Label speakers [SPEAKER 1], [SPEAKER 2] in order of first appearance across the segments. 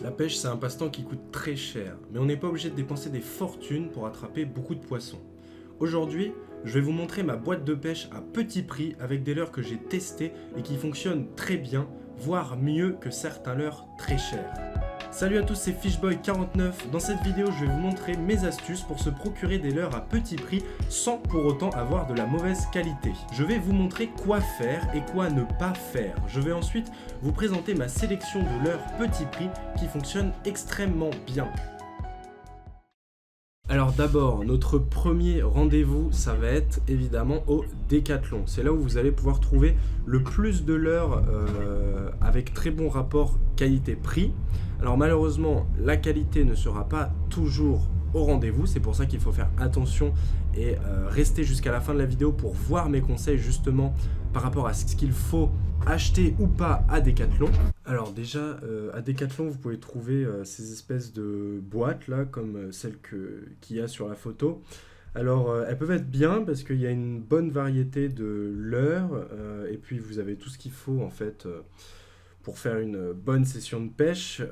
[SPEAKER 1] La pêche, c'est un passe-temps qui coûte très cher, mais on n'est pas obligé de dépenser des fortunes pour attraper beaucoup de poissons. Aujourd'hui, je vais vous montrer ma boîte de pêche à petit prix avec des leurres que j'ai testées et qui fonctionnent très bien, voire mieux que certains leurres très chers. Salut à tous, c'est Fishboy49. Dans cette vidéo, je vais vous montrer mes astuces pour se procurer des leurres à petit prix sans pour autant avoir de la mauvaise qualité. Je vais vous montrer quoi faire et quoi ne pas faire. Je vais ensuite vous présenter ma sélection de leurres petit prix qui fonctionnent extrêmement bien. Alors d'abord, notre premier rendez-vous, ça va être évidemment au Décathlon. C'est là où vous allez pouvoir trouver le plus de leurres avec très bon rapport qualité-prix. Alors malheureusement, la qualité ne sera pas toujours au rendez-vous. C'est pour ça qu'il faut faire attention et rester jusqu'à la fin de la vidéo pour voir mes conseils justement par rapport à ce qu'il faut acheter ou pas à Décathlon. Alors déjà, à Décathlon, vous pouvez trouver ces espèces de boîtes là, comme celle qu'il y a sur la photo. Alors, elles peuvent être bien parce qu'il y a une bonne variété de leurres et puis vous avez tout ce qu'il faut en fait pour faire une bonne session de pêche.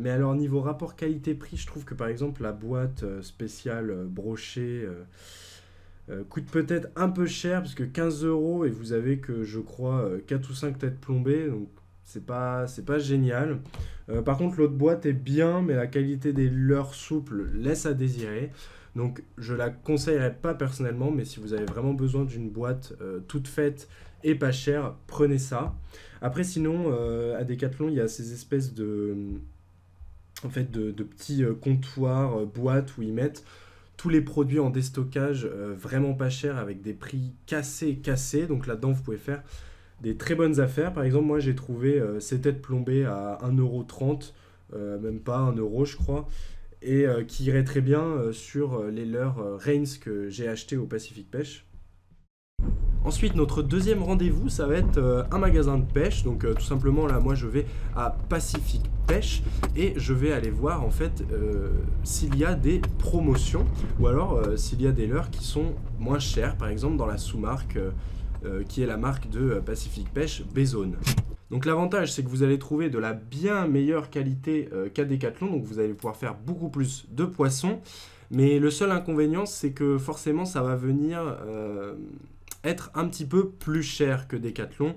[SPEAKER 1] Mais alors, niveau rapport qualité-prix, je trouve que par exemple la boîte spéciale brochet coûte peut-être un peu cher parce que 15 € et vous avez que je crois 4 ou 5 têtes plombées, donc c'est pas génial. Par contre l'autre boîte est bien mais la qualité des leurres souples laisse à désirer. Donc je la conseillerais pas personnellement, mais si vous avez vraiment besoin d'une boîte toute faite et pas chère, prenez ça. Après sinon à Decathlon il y a ces espèces de petits comptoirs, boîtes où ils mettent tous les produits en déstockage vraiment pas chers avec des prix cassés. Donc là-dedans, vous pouvez faire des très bonnes affaires. Par exemple, moi, j'ai trouvé ces têtes plombées à 1,30 €, même pas 1 € je crois, et qui irait très bien sur les leurres Reigns que j'ai acheté au Pacific Pêche. Ensuite, notre deuxième rendez-vous, ça va être un magasin de pêche. Donc tout simplement, là, moi, je vais à Pacific Pêche et je vais aller voir en fait s'il y a des promotions ou alors s'il y a des leurres qui sont moins chères, par exemple dans la sous-marque qui est la marque de Pacific Pêche, B-Zone. Donc l'avantage, c'est que vous allez trouver de la bien meilleure qualité qu'à Decathlon, donc vous allez pouvoir faire beaucoup plus de poissons. Mais le seul inconvénient, c'est que forcément, ça va venir être un petit peu plus cher que Decathlon.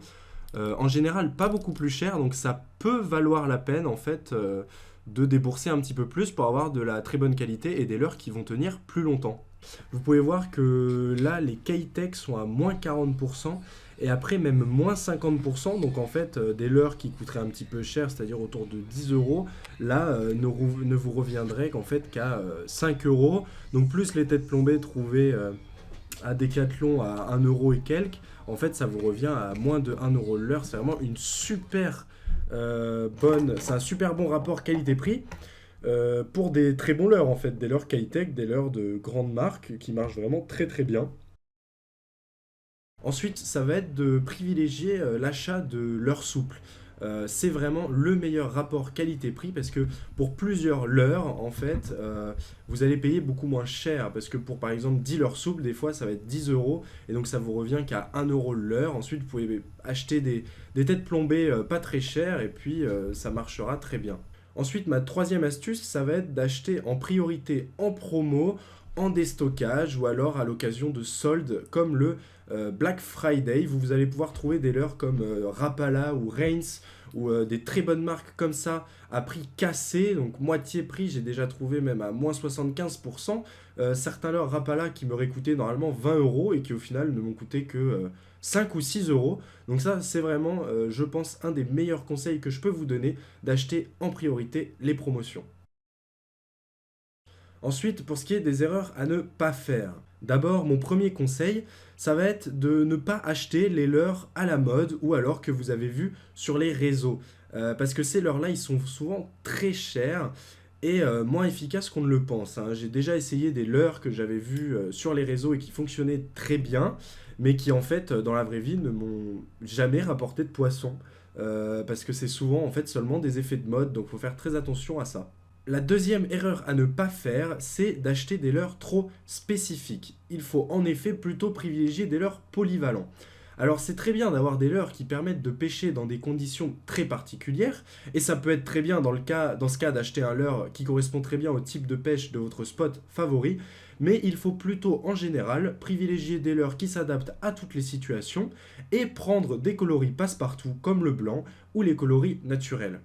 [SPEAKER 1] En général, pas beaucoup plus cher, donc ça peut valoir la peine en fait de débourser un petit peu plus pour avoir de la très bonne qualité et des leurres qui vont tenir plus longtemps. Vous pouvez voir que là, les K-Tech sont à moins 40% et après même moins 50%. Donc en fait, des leurres qui coûteraient un petit peu cher, c'est-à-dire autour de 10 €, là ne vous reviendraient qu'en fait qu'à 5 €. Donc plus les têtes plombées trouvées à Decathlon à 1 € et quelques, en fait ça vous revient à moins de 1 € l'heure. C'est vraiment une super c'est un super bon rapport qualité-prix pour des très bons leurres en fait, des leurres K-Tech, des leurres de grandes marques qui marchent vraiment très très bien. Ensuite, ça va être de privilégier l'achat de leurres souples. C'est vraiment le meilleur rapport qualité-prix parce que pour plusieurs leurres, en fait, vous allez payer beaucoup moins cher. Parce que pour par exemple 10 leurres souples, des fois ça va être 10 € et donc ça vous revient qu'à 1 € l'heure. Ensuite, vous pouvez acheter des têtes plombées pas très chères et puis ça marchera très bien. Ensuite, ma troisième astuce, ça va être d'acheter en priorité en promo, en déstockage ou alors à l'occasion de soldes comme le Black Friday. Vous allez pouvoir trouver des leurres comme Rapala ou Reigns ou des très bonnes marques comme ça à prix cassé, donc moitié prix. J'ai déjà trouvé même à moins 75%. Certains leurres Rapala qui m'auraient coûté normalement 20 € et qui au final ne m'ont coûté que 5 ou 6 €. Donc ça, c'est vraiment, je pense, un des meilleurs conseils que je peux vous donner, d'acheter en priorité les promotions. Ensuite, pour ce qui est des erreurs à ne pas faire. D'abord, mon premier conseil, ça va être de ne pas acheter les leurres à la mode ou alors que vous avez vu sur les réseaux. Parce que ces leurres-là, ils sont souvent très chers et moins efficaces qu'on ne le pense, hein. J'ai déjà essayé des leurres que j'avais vues sur les réseaux et qui fonctionnaient très bien, mais qui en fait, dans la vraie vie, ne m'ont jamais rapporté de poisson. Parce que c'est souvent en fait seulement des effets de mode, donc il faut faire très attention à ça. La deuxième erreur à ne pas faire, c'est d'acheter des leurres trop spécifiques. Il faut en effet plutôt privilégier des leurres polyvalents. Alors c'est très bien d'avoir des leurres qui permettent de pêcher dans des conditions très particulières, et ça peut être très bien dans ce cas d'acheter un leurre qui correspond très bien au type de pêche de votre spot favori, mais il faut plutôt en général privilégier des leurres qui s'adaptent à toutes les situations et prendre des coloris passe-partout comme le blanc ou les coloris naturels.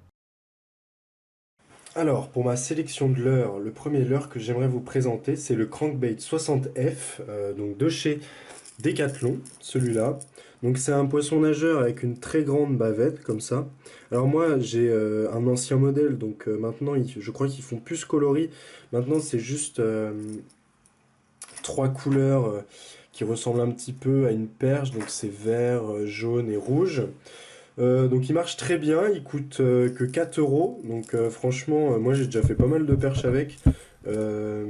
[SPEAKER 1] Alors, pour ma sélection de leurres, le premier leurre que j'aimerais vous présenter, c'est le Crankbait 60F, donc de chez Decathlon, celui-là. Donc c'est un poisson nageur avec une très grande bavette, comme ça. Alors moi, j'ai un ancien modèle, donc maintenant, je crois qu'ils font plus coloris. Maintenant, c'est juste trois couleurs qui ressemblent un petit peu à une perche, donc c'est vert, jaune et rouge. Donc il marche très bien, il coûte que 4 euros. Donc franchement, moi j'ai déjà fait pas mal de perches avec. Euh,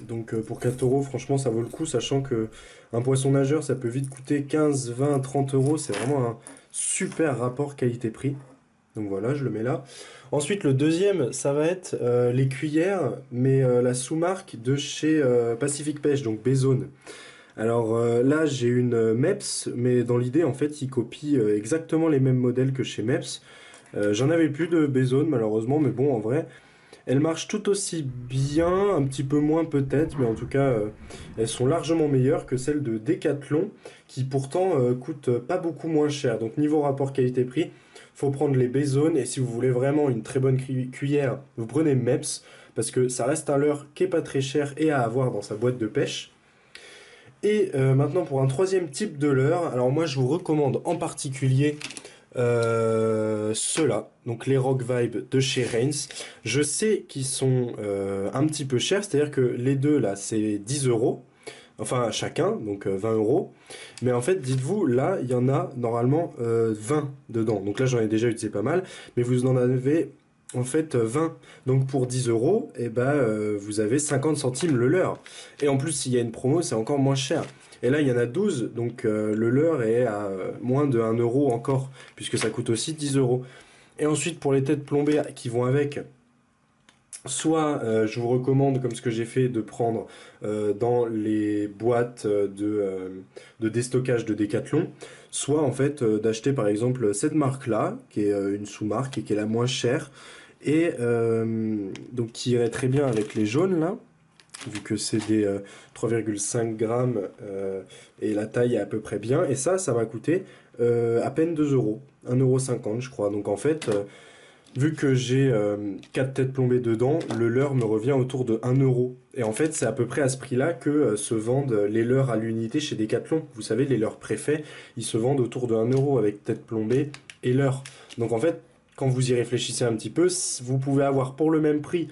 [SPEAKER 1] donc pour 4 euros, franchement ça vaut le coup, sachant que un poisson nageur ça peut vite coûter 15, 20, 30 euros. C'est vraiment un super rapport qualité-prix. Donc voilà, je le mets là. Ensuite, le deuxième, ça va être les cuillères, mais la sous-marque de chez Pacific Pêche, donc Bezone. Alors là, j'ai une MEPS, mais dans l'idée, en fait, ils copient exactement les mêmes modèles que chez MEPS. J'en avais plus de Bezone, malheureusement, mais bon, en vrai, elles marchent tout aussi bien, un petit peu moins peut-être, mais en tout cas, elles sont largement meilleures que celles de Decathlon, qui pourtant coûtent pas beaucoup moins cher. Donc niveau rapport qualité-prix, faut prendre les Bezone, et si vous voulez vraiment une très bonne cuillère, vous prenez MEPS, parce que ça reste un leurre qui est pas très cher et à avoir dans sa boîte de pêche. Et maintenant pour un troisième type de leurre, alors moi je vous recommande en particulier ceux-là, donc les Rock Vibe de chez Reigns. Je sais qu'ils sont un petit peu chers, c'est-à-dire que les deux là c'est 10 euros, enfin chacun, donc 20 euros. Mais en fait, dites-vous, là il y en a normalement 20 dedans. Donc là j'en ai déjà utilisé pas mal, mais vous en avez en fait 20. Donc pour 10 euros, et ben, vous avez 50 centimes le leurre. Et en plus, s'il y a une promo, c'est encore moins cher. Et là, il y en a 12, donc le leurre est à moins de 1 euro encore, puisque ça coûte aussi 10 euros. Et ensuite, pour les têtes plombées qui vont avec, soit je vous recommande, comme ce que j'ai fait, de prendre dans les boîtes de déstockage de Decathlon, soit en fait d'acheter par exemple cette marque-là, qui est une sous-marque et qui est la moins chère, et donc qui irait très bien avec les jaunes là, vu que c'est des 3,5 grammes et la taille est à peu près bien. Et ça m'a coûté à peine 2 euros, 1,50 € je crois. Donc en fait, vu que j'ai 4 têtes plombées dedans, le leurre me revient autour de 1 euro. Et en fait, c'est à peu près à ce prix-là que se vendent les leurres à l'unité chez Decathlon. Vous savez, les leurres préfets, ils se vendent autour de 1 euro avec tête plombée et leurre. Donc en fait, quand vous y réfléchissez un petit peu, vous pouvez avoir pour le même prix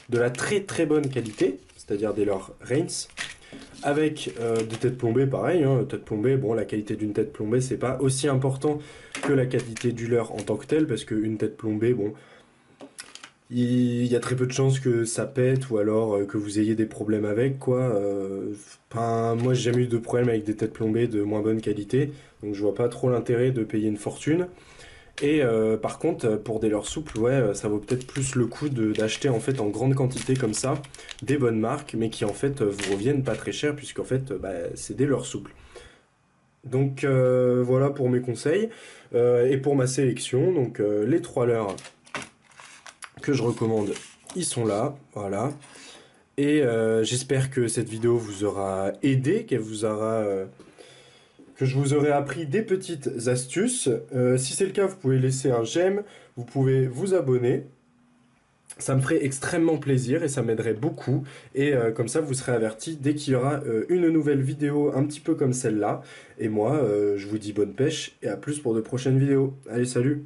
[SPEAKER 1] de la très très bonne qualité, c'est-à-dire des leurres Reigns, avec des têtes plombées pareil, hein, tête plombée, bon la qualité d'une tête plombée c'est pas aussi important que la qualité du leurre en tant que tel, parce qu'une tête plombée, bon, il y a très peu de chances que ça pète ou alors que vous ayez des problèmes avec quoi. Enfin, moi j'ai jamais eu de problème avec des têtes plombées de moins bonne qualité, donc je vois pas trop l'intérêt de payer une fortune. Et par contre, pour des leurres souples, ouais, ça vaut peut-être plus le coup d'acheter en fait en grande quantité comme ça des bonnes marques, mais qui en fait vous reviennent pas très cher, puisqu'en fait bah, c'est des leurres souples. Donc voilà pour mes conseils et pour ma sélection. Donc les trois leurres que je recommande, ils sont là, voilà. Et j'espère que cette vidéo vous aura aidé, qu'elle vous aura que je vous aurai appris des petites astuces. Si c'est le cas, vous pouvez laisser un j'aime, vous pouvez vous abonner. Ça me ferait extrêmement plaisir et ça m'aiderait beaucoup. Et comme ça, vous serez averti dès qu'il y aura une nouvelle vidéo un petit peu comme celle-là. Et moi, je vous dis bonne pêche et à plus pour de prochaines vidéos. Allez, salut!